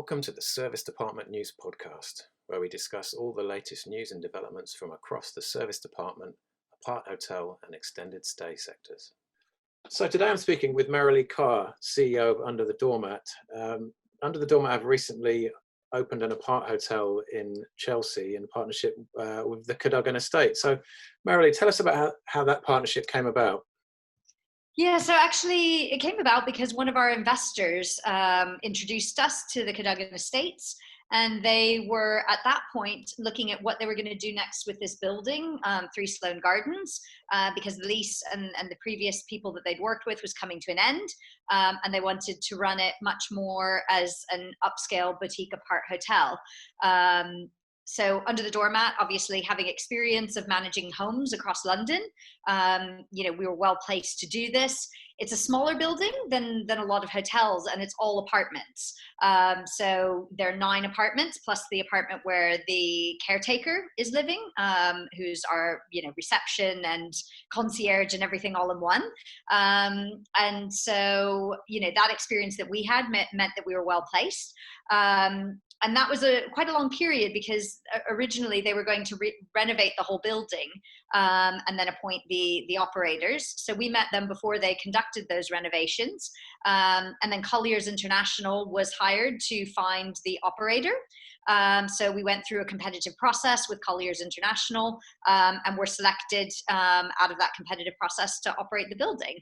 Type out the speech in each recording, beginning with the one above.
Welcome to the Service Department News Podcast, where we discuss all the latest news and developments from across the service department, apart hotel and extended stay sectors. So today I'm speaking with Merilee Karr, CEO of UnderTheDoormat. UnderTheDoormat have recently opened an apart hotel in Chelsea in partnership with the Cadogan Estates. So Merilee, tell us about how that partnership came about. Yeah, so actually it came about because one of our investors introduced us to the Cadogan Estates, and they were at that point looking at what they were going to do next with this building, 3 Sloane Gardens, because the lease and the previous people that they'd worked with was coming to an end, and they wanted to run it much more as an upscale boutique apart hotel. So UnderTheDoormat, obviously having experience of managing homes across London, we were well placed to do this. It's a smaller building than a lot of hotels, and it's all apartments. So there are 9 apartments plus the apartment where the caretaker is living, who's our reception and concierge and everything all in one. And so that experience that we had meant that we were well placed. And that was quite a long period, because originally they were going to renovate the whole building and then appoint the operators. So we met them before they conducted those renovations. And then Colliers International was hired to find the operator. So we went through a competitive process with Colliers International and were selected out of that competitive process to operate the building.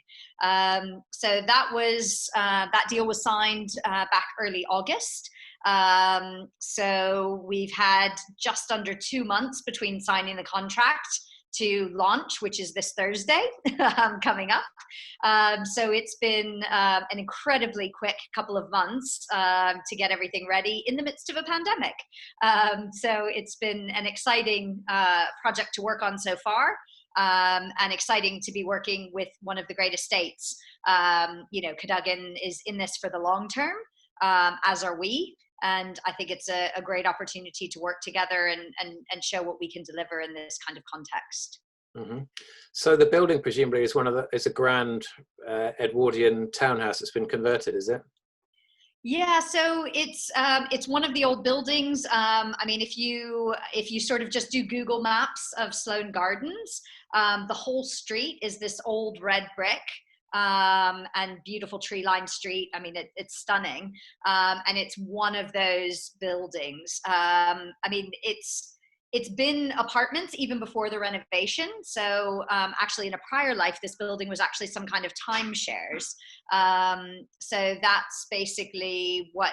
So that deal was signed back early August. So we've had just under 2 months between signing the contract to launch, which is this Thursday coming up. So it's been an incredibly quick couple of months to get everything ready in the midst of a pandemic. So it's been an exciting project to work on so far, and exciting to be working with one of the great estates. Cadogan is in this for the long term, as are we. And I think it's a great opportunity to work together and show what we can deliver in this kind of context. Mm-hmm. So the building presumably is is a grand Edwardian townhouse that's been converted, is it? Yeah, so it's one of the old buildings. If you sort of just do Google Maps of Sloane Gardens, the whole street is this old red brick. And beautiful tree-lined street. It's stunning. And it's one of those buildings. It's been apartments even before the renovation. So actually in a prior life, this building was actually some kind of timeshares. So that's basically what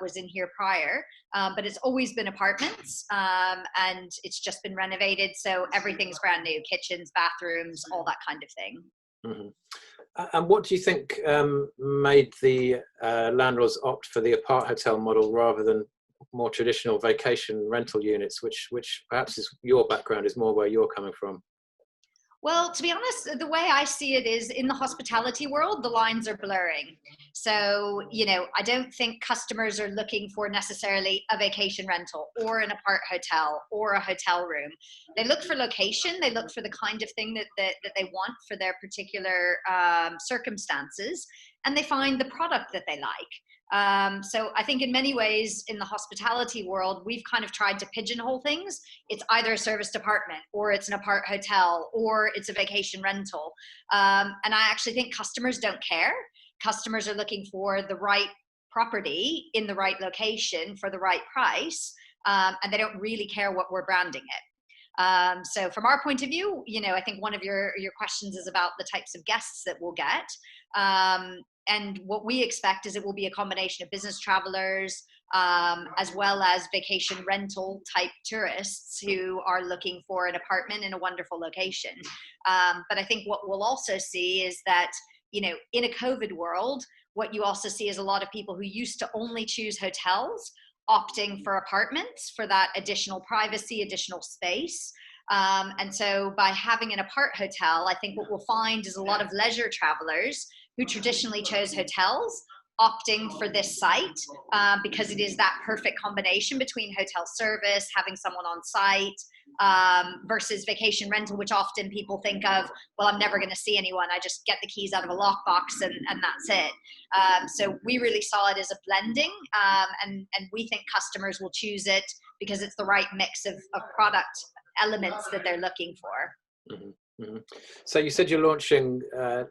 was in here prior. But it's always been apartments, and it's just been renovated. So everything's brand new, kitchens, bathrooms, all that kind of thing. Mm-hmm. And what do you think made the landlords opt for the apart hotel model rather than more traditional vacation rental units, which perhaps is your background, is more where you're coming from? Well, to be honest, the way I see it is, in the hospitality world, the lines are blurring. So, I don't think customers are looking for necessarily a vacation rental or an apart hotel or a hotel room. They look for location. They look for the kind of thing that they want for their particular circumstances, and they find the product that they like. So I think in many ways in the hospitality world, we've kind of tried to pigeonhole things. It's either a service department, or it's an apart hotel, or it's a vacation rental. And I actually think customers don't care. Customers are looking for the right property in the right location for the right price. And they don't really care what we're branding it. So from our point of view, I think one of your questions is about the types of guests that we'll get. And what we expect is it will be a combination of business travelers, as well as vacation rental type tourists who are looking for an apartment in a wonderful location. But I think what we'll also see is that, in a COVID world, what you also see is a lot of people who used to only choose hotels opting for apartments for that additional privacy, additional space. And so by having an apart hotel, I think what we'll find is a lot of leisure travelers who traditionally chose hotels opting for this site, because it is that perfect combination between hotel service, having someone on site, versus vacation rental, which often people think of, well, I'm never going to see anyone. I just get the keys out of a lockbox and that's it. So we really saw it as a blending, and we think customers will choose it because it's the right mix of product elements that they're looking for. Mm-hmm. Mm-hmm. So you said you're launching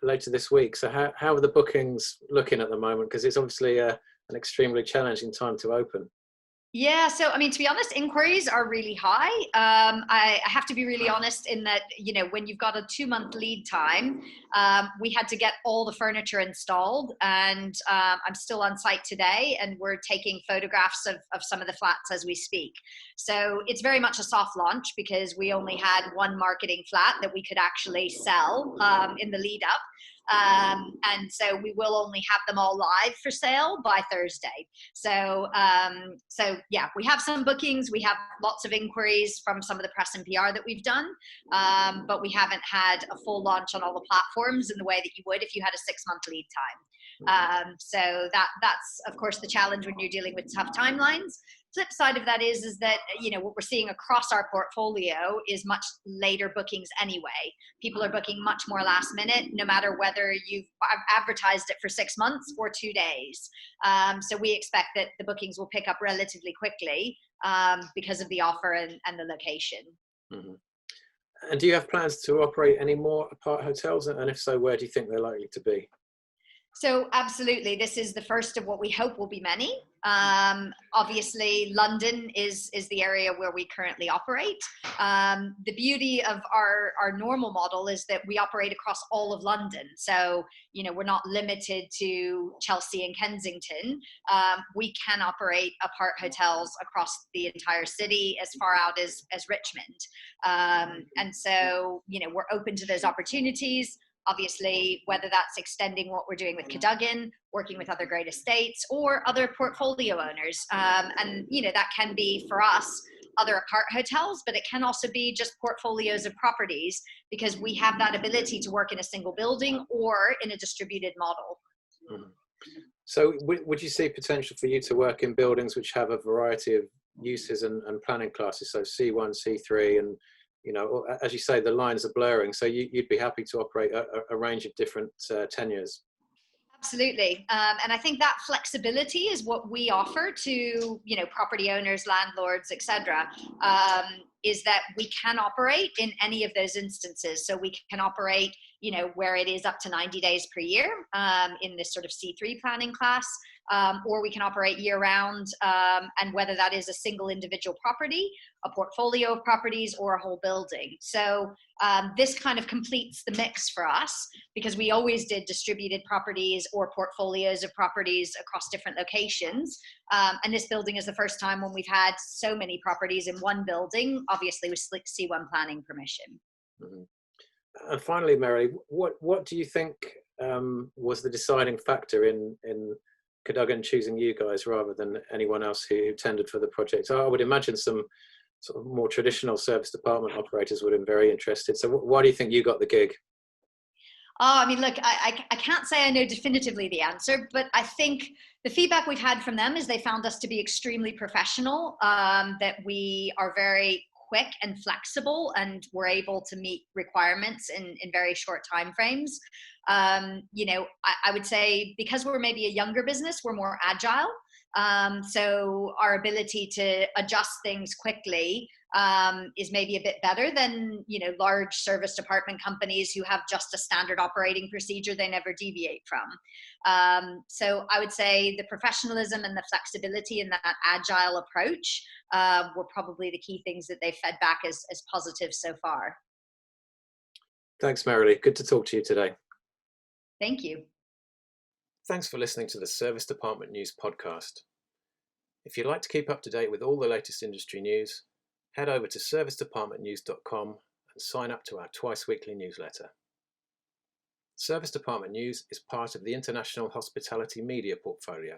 later this week. So how are the bookings looking at the moment? Because it's obviously an extremely challenging time to open. Yeah, so I mean, to be honest, inquiries are really high. I have to be really honest in that, when you've got a 2-month lead time, we had to get all the furniture installed, and I'm still on site today, and we're taking photographs of some of the flats as we speak. So it's very much a soft launch because we only had one marketing flat that we could actually sell in the lead up. And so we will only have them all live for sale by Thursday. So yeah, we have some bookings. We have lots of inquiries from some of the press and PR that we've done, but we haven't had a full launch on all the platforms in the way that you would if you had a 6-month lead time. So that's of course the challenge when you're dealing with tough timelines. Flip side of that is that what we're seeing across our portfolio is much later bookings anyway. People are booking much more last minute, no matter whether you've advertised it for 6 months or 2 days. So we expect that the bookings will pick up relatively quickly because of the offer and the location. Mm-hmm. And do you have plans to operate any more apart hotels? And if so, where do you think they're likely to be? So absolutely, this is the first of what we hope will be many. Obviously, London is the area where we currently operate. The beauty of our normal model is that we operate across all of London. So, we're not limited to Chelsea and Kensington. We can operate apart hotels across the entire city as far out as Richmond. And so, we're open to those opportunities. Obviously, whether that's extending what we're doing with Cadogan, working with other great estates or other portfolio owners. And, that can be for us, other apart hotels, but it can also be just portfolios of properties because we have that ability to work in a single building or in a distributed model. Mm-hmm. So would you see potential for you to work in buildings which have a variety of uses and planning classes? So C1, C3, and as you say, the lines are blurring. So you'd be happy to operate a range of different tenures. Absolutely. And I think that flexibility is what we offer to, property owners, landlords, etc. Is that we can operate in any of those instances. So we can operate, where it is up to 90 days per year in this sort of C3 planning class, or we can operate year round, and whether that is a single individual property, a portfolio of properties, or a whole building. So this kind of completes the mix for us because we always did distributed properties or portfolios of properties across different locations. And this building is the first time when we've had so many properties in one building, obviously with C1 planning permission. Mm-hmm. And finally, Merilee, what do you think was the deciding factor in Cadogan choosing you guys rather than anyone else who tendered for the project? I would imagine some sort of more traditional service department operators would have been very interested. So why do you think you got the gig? Oh, I mean, look, I can't say I know definitively the answer, but I think the feedback we've had from them is they found us to be extremely professional, that we are very quick and flexible and we're able to meet requirements in very short time frames. I would say because we're maybe a younger business, we're more agile. So our ability to adjust things quickly is maybe a bit better than, large service department companies who have just a standard operating procedure they never deviate from. So I would say the professionalism and the flexibility and that agile approach were probably the key things that they fed back as positive so far. Thanks, Merilee. Good to talk to you today. Thank you. Thanks for listening to the Service Department News podcast. If you'd like to keep up to date with all the latest industry news, head over to servicedepartmentnews.com and sign up to our twice-weekly newsletter. Service Department News is part of the International Hospitality Media portfolio.